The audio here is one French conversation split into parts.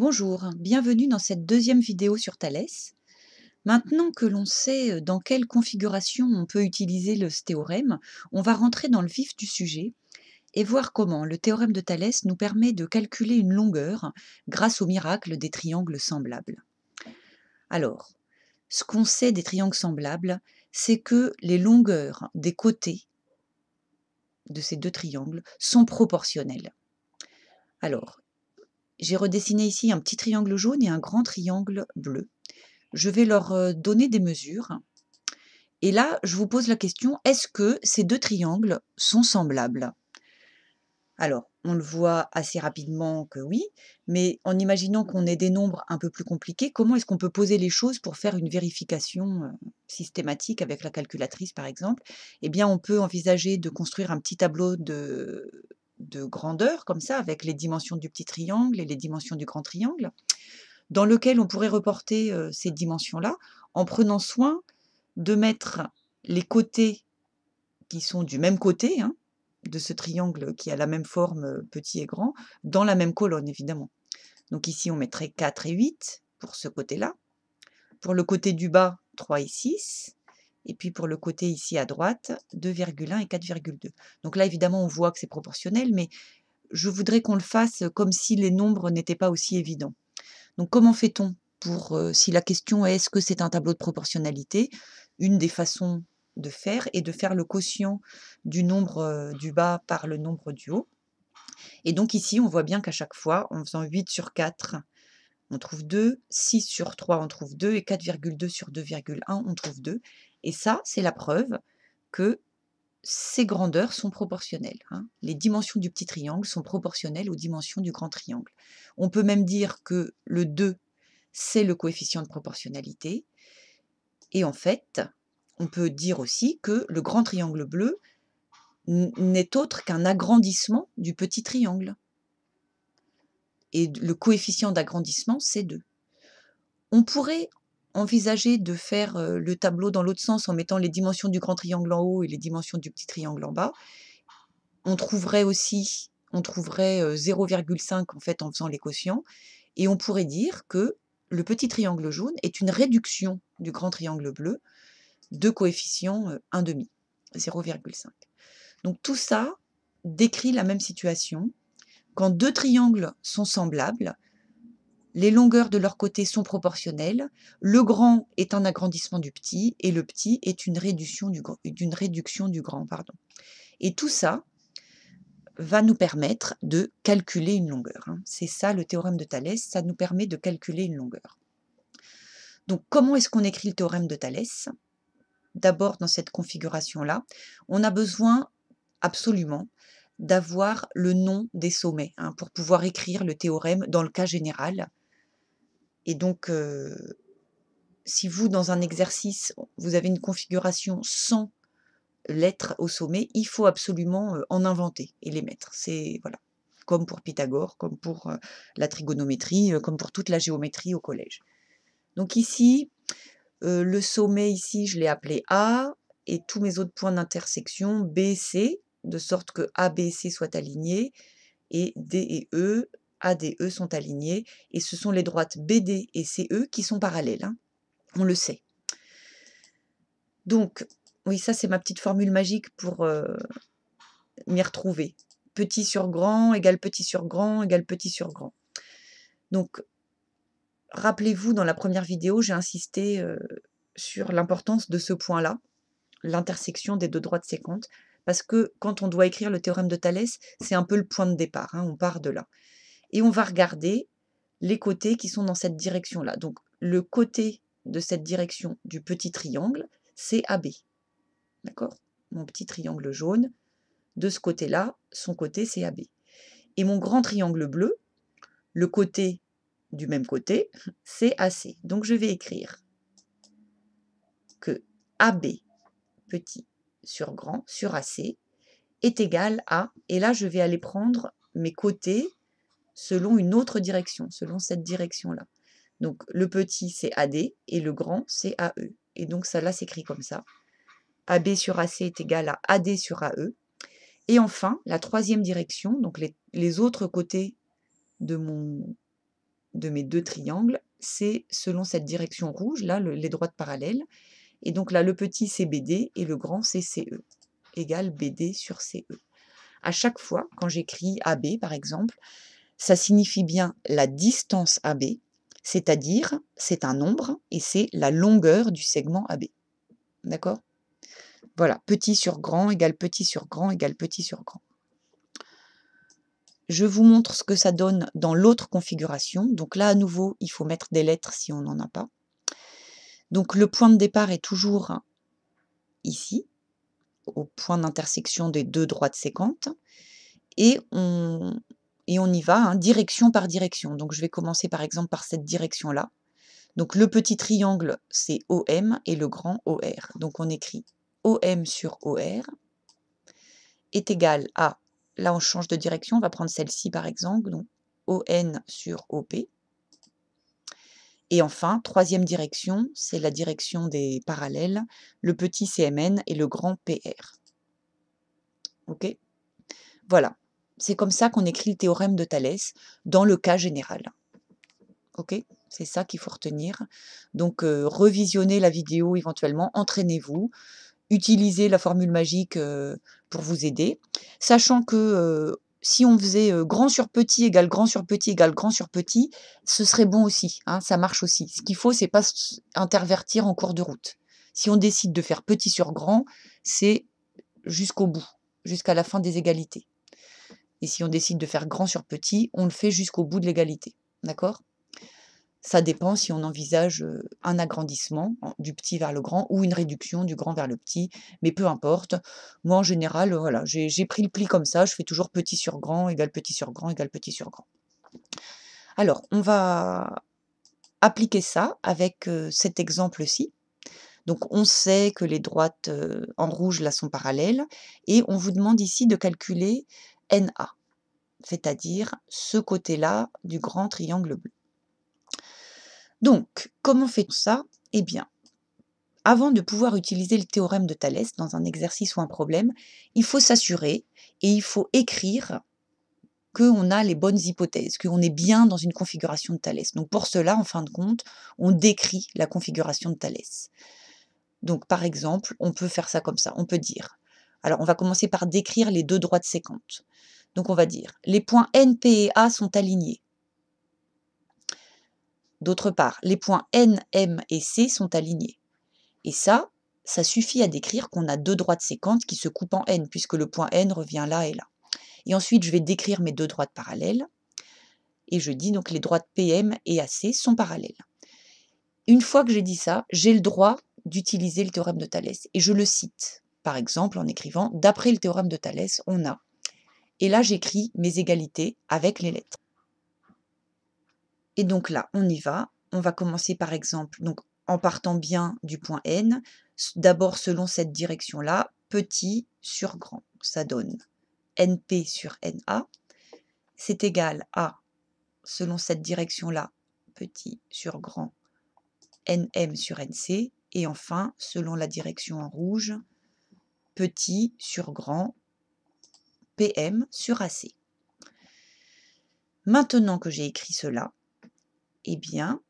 Bonjour, bienvenue dans cette deuxième vidéo sur Thalès. Maintenant que l'on sait dans quelle configuration on peut utiliser ce théorème, on va rentrer dans le vif du sujet et voir comment le théorème de Thalès nous permet de calculer une longueur grâce au miracle des triangles semblables. Alors, ce qu'on sait des triangles semblables, c'est que les longueurs des côtés de ces deux triangles sont proportionnelles. Alors, j'ai redessiné ici un petit triangle jaune et un grand triangle bleu. Je vais leur donner des mesures. Et là, je vous pose la question, est-ce que ces deux triangles sont semblables? Alors, on le voit assez rapidement que oui, mais en imaginant qu'on ait des nombres un peu plus compliqués, comment est-ce qu'on peut poser les choses pour faire une vérification systématique avec la calculatrice, par exemple? Eh bien, on peut envisager de construire un petit tableau de grandeur, comme ça, avec les dimensions du petit triangle et les dimensions du grand triangle, dans lequel on pourrait reporter ces dimensions-là en prenant soin de mettre les côtés qui sont du même côté, hein, de ce triangle qui a la même forme, petit et grand, dans la même colonne évidemment. Donc ici on mettrait 4 et 8 pour ce côté-là. Pour le côté du bas, 3 et 6. Et puis pour le côté ici à droite, 2,1 et 4,2. Donc là évidemment on voit que c'est proportionnel, mais je voudrais qu'on le fasse comme si les nombres n'étaient pas aussi évidents. Donc comment fait-on pour, si la question est: «Est-ce que c'est un tableau de proportionnalité?» Une des façons de faire est de faire le quotient du nombre, du bas par le nombre du haut. Et donc ici, on voit bien qu'à chaque fois, en faisant 8 sur 4, on trouve 2, 6 sur 3, on trouve 2 et 4,2 sur 2,1, on trouve 2. Et ça, c'est la preuve que ces grandeurs sont proportionnelles, hein. Les dimensions du petit triangle sont proportionnelles aux dimensions du grand triangle. On peut même dire que le 2, c'est le coefficient de proportionnalité. Et en fait, on peut dire aussi que le grand triangle bleu n'est autre qu'un agrandissement du petit triangle. Et le coefficient d'agrandissement, c'est 2. On pourrait envisager de faire le tableau dans l'autre sens en mettant les dimensions du grand triangle en haut et les dimensions du petit triangle en bas. On trouverait 0,5 en fait en faisant les quotients, et on pourrait dire que le petit triangle jaune est une réduction du grand triangle bleu de coefficient 1,5, 0,5. Donc tout ça décrit la même situation. Quand deux triangles sont semblables, les longueurs de leurs côtés sont proportionnelles, le grand est un agrandissement du petit et le petit est une réduction du grand. Pardon. Et tout ça va nous permettre de calculer une longueur, hein. C'est ça le théorème de Thalès, ça nous permet de calculer une longueur. Donc comment est-ce qu'on écrit le théorème de Thalès? D'abord, dans cette configuration-là, on a besoin absolument d'avoir le nom des sommets, hein, pour pouvoir écrire le théorème dans le cas général. Et donc, si vous, dans un exercice, vous avez une configuration sans lettres au sommet, il faut absolument en inventer et les mettre. C'est voilà, comme pour Pythagore, comme pour la trigonométrie, comme pour toute la géométrie au collège. Donc ici, le sommet ici, je l'ai appelé A, et tous mes autres points d'intersection B, C, de sorte que A, B, C soient alignés, et D et E, A, D, E sont alignés, et ce sont les droites BD et CE qui sont parallèles, hein, on le sait. Donc, oui, ça c'est ma petite formule magique pour m'y retrouver. Petit sur grand égale petit sur grand égale petit sur grand. Donc, rappelez-vous, dans la première vidéo, j'ai insisté sur l'importance de ce point-là, l'intersection des deux droites séquentes, parce que quand on doit écrire le théorème de Thalès, c'est un peu le point de départ, hein, on part de là. Et on va regarder les côtés qui sont dans cette direction-là. Donc, le côté de cette direction du petit triangle, c'est AB. D'accord? Mon petit triangle jaune, de ce côté-là, son côté, c'est AB. Et mon grand triangle bleu, le côté du même côté, c'est AC. Donc, je vais écrire que AB petit sur grand sur AC est égal à, et là, je vais aller prendre mes côtés selon une autre direction, selon cette direction-là. Donc, le petit, c'est AD, et le grand, c'est AE. Et donc, ça, là, s'écrit comme ça. AB sur AC est égal à AD sur AE. Et enfin, la troisième direction, donc les autres côtés de de mes deux triangles, c'est selon cette direction rouge, là, les droites parallèles. Et donc là, le petit, c'est BD et le grand, c'est CE, égale BD sur CE. À chaque fois, quand j'écris AB, par exemple, ça signifie bien la distance AB, c'est-à-dire, c'est un nombre et c'est la longueur du segment AB. D'accord? Voilà, petit sur grand égale petit sur grand égale petit sur grand. Je vous montre ce que ça donne dans l'autre configuration. Donc là, à nouveau, il faut mettre des lettres si on n'en a pas. Donc le point de départ est toujours ici, au point d'intersection des deux droites séquentes. Et on y va, hein, direction par direction. Donc je vais commencer par exemple par cette direction-là. Donc le petit triangle, c'est OM et le grand OR. Donc on écrit OM sur OR est égal à, là on change de direction, on va prendre celle-ci par exemple, donc ON sur OP. Et enfin, troisième direction, c'est la direction des parallèles, le petit CMN et le grand PR. Ok? Voilà, c'est comme ça qu'on écrit le théorème de Thalès dans le cas général. Ok? C'est ça qu'il faut retenir. Donc, revisionnez la vidéo éventuellement, entraînez-vous, utilisez la formule magique pour vous aider, sachant que si on faisait grand sur petit égale grand sur petit égale grand sur petit, ce serait bon aussi, hein, ça marche aussi. Ce qu'il faut, c'est pas intervertir en cours de route. Si on décide de faire petit sur grand, c'est jusqu'au bout, jusqu'à la fin des égalités. Et si on décide de faire grand sur petit, on le fait jusqu'au bout de l'égalité. D'accord? Ça dépend si on envisage un agrandissement du petit vers le grand ou une réduction du grand vers le petit, mais peu importe. Moi, en général, voilà, j'ai pris le pli comme ça, je fais toujours petit sur grand égale petit sur grand égale petit sur grand. Alors, on va appliquer ça avec cet exemple-ci. Donc, on sait que les droites en rouge, là, sont parallèles, et on vous demande ici de calculer NA, c'est-à-dire ce côté-là du grand triangle bleu. Donc, comment fait-on ça? Eh bien, avant de pouvoir utiliser le théorème de Thalès dans un exercice ou un problème, il faut s'assurer et il faut écrire qu'on a les bonnes hypothèses, qu'on est bien dans une configuration de Thalès. Donc pour cela, en fin de compte, on décrit la configuration de Thalès. Donc par exemple, on peut faire ça comme ça, on peut dire, alors on va commencer par décrire les deux droites séquentes. Donc on va dire, les points N, P et A sont alignés. D'autre part, les points N, M et C sont alignés. Et ça suffit à décrire qu'on a deux droites séquentes qui se coupent en N, puisque le point N revient là et là. Et ensuite, je vais décrire mes deux droites parallèles, et je dis donc les droites PM et AC sont parallèles. Une fois que j'ai dit ça, j'ai le droit d'utiliser le théorème de Thalès, et je le cite, par exemple en écrivant « D'après le théorème de Thalès, on a… » Et là, j'écris mes égalités avec les lettres. Et donc là, on y va. On va commencer par exemple, donc en partant bien du point N, d'abord selon cette direction-là, petit sur grand. Ça donne NP sur NA. C'est égal à, selon cette direction-là, petit sur grand, NM sur NC. Et enfin, selon la direction en rouge, petit sur grand, PM sur AC. Maintenant que j'ai écrit cela, eh bien,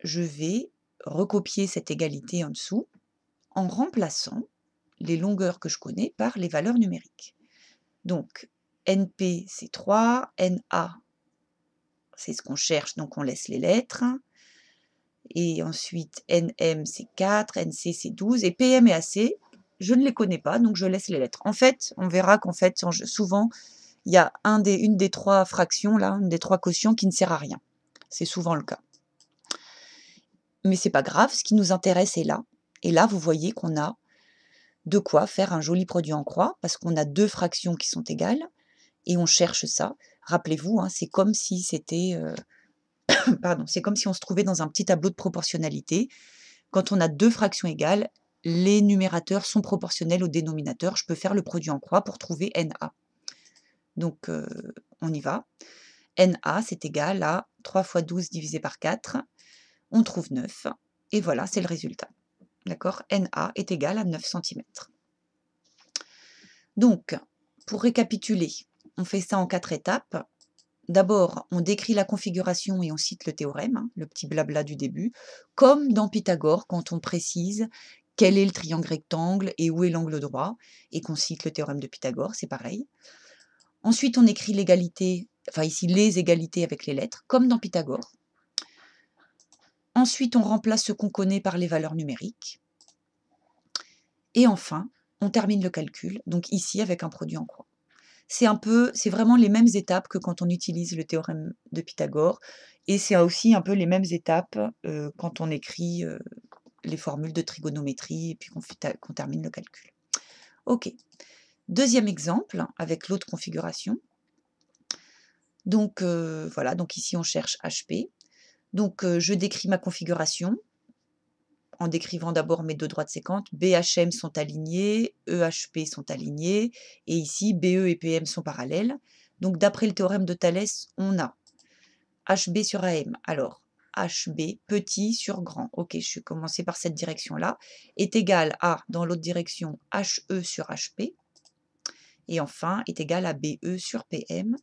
je vais recopier cette égalité en dessous en remplaçant les longueurs que je connais par les valeurs numériques. Donc, NP, c'est 3, NA, c'est ce qu'on cherche, donc on laisse les lettres. Et ensuite, NM, c'est 4, NC, c'est 12, et PM et AC, je ne les connais pas, donc je laisse les lettres. En fait, on verra qu'en fait, souvent, il y a une des trois fractions, là, une des trois quotients qui ne sert à rien. C'est souvent le cas. Mais c'est pas grave, ce qui nous intéresse est là. Et là, vous voyez qu'on a de quoi faire un joli produit en croix, parce qu'on a deux fractions qui sont égales, et on cherche ça. Rappelez-vous, hein, c'est comme si c'était… pardon, c'est comme si on se trouvait dans un petit tableau de proportionnalité. Quand on a deux fractions égales, les numérateurs sont proportionnels au dénominateur. Je peux faire le produit en croix pour trouver NA. Donc, on y va. NA, c'est égal à 3 fois 12 divisé par 4. On trouve 9. Et voilà, c'est le résultat. D'accord? NA est égal à 9 cm. Donc, pour récapituler, on fait ça en 4 étapes. d'abord, on décrit la configuration et on cite le théorème, hein, le petit blabla du début, comme dans Pythagore quand on précise quel est le triangle rectangle et où est l'angle droit, et qu'on cite le théorème de Pythagore, c'est pareil. Ensuite, on écrit l'égalité, enfin ici les égalités avec les lettres, comme dans Pythagore. Ensuite, on remplace ce qu'on connaît par les valeurs numériques. Et enfin, on termine le calcul, donc ici avec un produit en croix. C'est vraiment les mêmes étapes que quand on utilise le théorème de Pythagore, et c'est aussi un peu les mêmes étapes quand on écrit les formules de trigonométrie et puis qu'on termine le calcul. Ok. Deuxième exemple avec l'autre configuration. Donc voilà, donc ici on cherche HP. Donc je décris ma configuration en décrivant d'abord mes deux droites séquentes. BHM sont alignés, EHP sont alignés, et ici BE et PM sont parallèles. Donc d'après le théorème de Thalès, on a HB sur AM. Alors, HB petit sur grand, ok, je suis commencé par cette direction-là, est égal à, dans l'autre direction, HE sur HP, et enfin est égal à BE sur PM.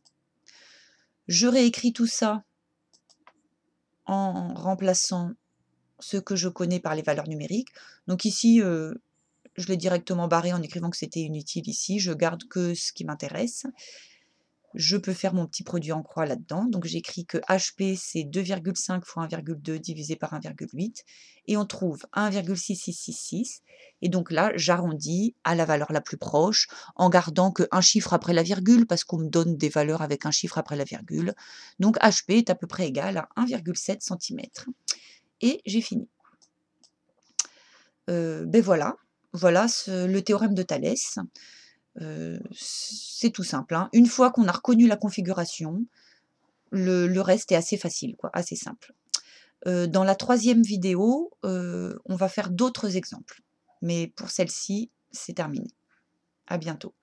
Je réécris tout ça en remplaçant ce que je connais par les valeurs numériques. Donc ici, je l'ai directement barré en écrivant que c'était inutile ici. Je garde que ce qui m'intéresse. Je peux faire mon petit produit en croix là-dedans. Donc j'écris que HP, c'est 2,5 fois 1,2 divisé par 1,8. Et on trouve 1,6666. Et donc là, j'arrondis à la valeur la plus proche en gardant qu'un chiffre après la virgule parce qu'on me donne des valeurs avec un chiffre après la virgule. Donc HP est à peu près égal à 1,7 cm. Et j'ai fini. Ben voilà, voilà le théorème de Thalès. C'est tout simple, hein. Une fois qu'on a reconnu la configuration, le reste est assez facile, quoi, assez simple. Dans la troisième vidéo, on va faire d'autres exemples. Mais pour celle-ci, c'est terminé. À bientôt.